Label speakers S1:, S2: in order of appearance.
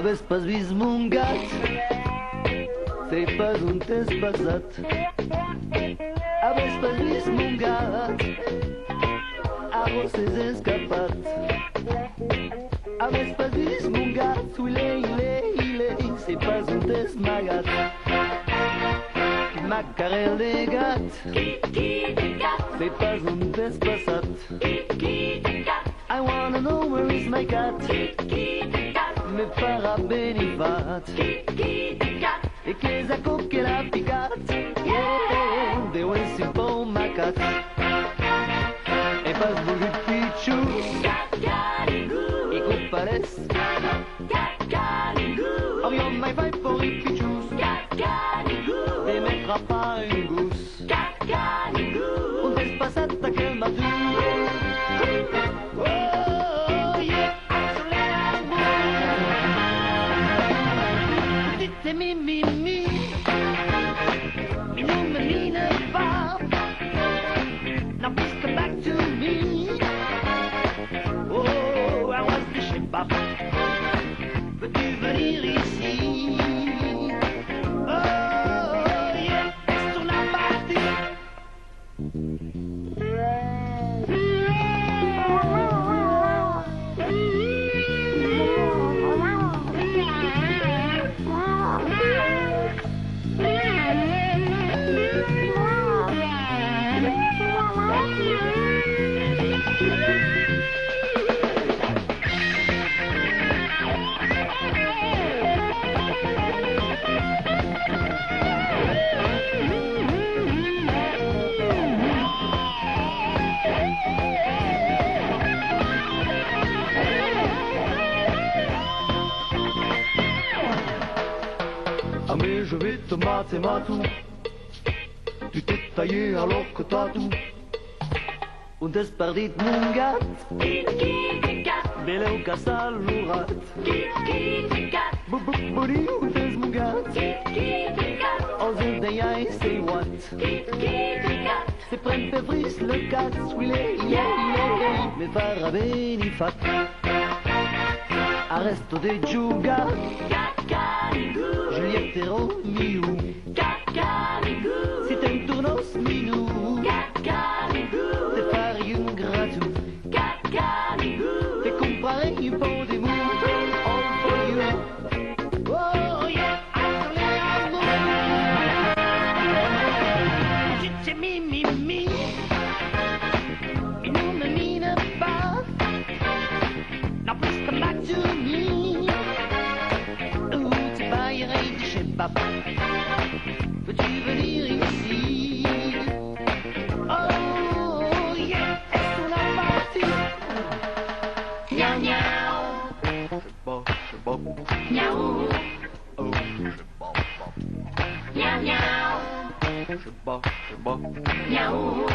S1: Aveți păzviți mungat, sei pas un test passat. Aveți păzviți mungat, arros es escapat. Aveți păzviți mungat, ile, sei pas un test magat. Macarel de gat, sei pas un test passat. I wanna know where is my cat. Me farà benifat. E che sa che l'ha picat. Yeah, devo essere un po' macat. E pas volut piccius. E compares. Orion mai fai pour i piccius. E mettra pas un gousse. Un test passat a quel matou. Mi non me mine pas. Now please come back to me. Oh, I was the ship up. Peux-tu venir ici? Oh, yeah, est-ce qu'on a parti? Ah mais je vais te mater matou. Tu t'es taillé alors que t'as tout. Und es perdit mon gat. Beleu casalurat. Budi und es mon gat. Als il de jij say what. Se prend fevris le gat. Swile, me farà benifat. Arresto de giugar. Juliette et Romiou. Si t'es un tournos minou. Te fari un gratou. Te comprare un po' di mou. All for you. Oh yeah, c'est mi. Et non me mine pas. Now please come back to me. Papa, peux-tu venir ici? Oh yeah, est-ce qu'on a parti? Miaou miaou. C'est bon. Miaou. Oh, c'est bon. Miaou miaou. C'est bon. Miaou.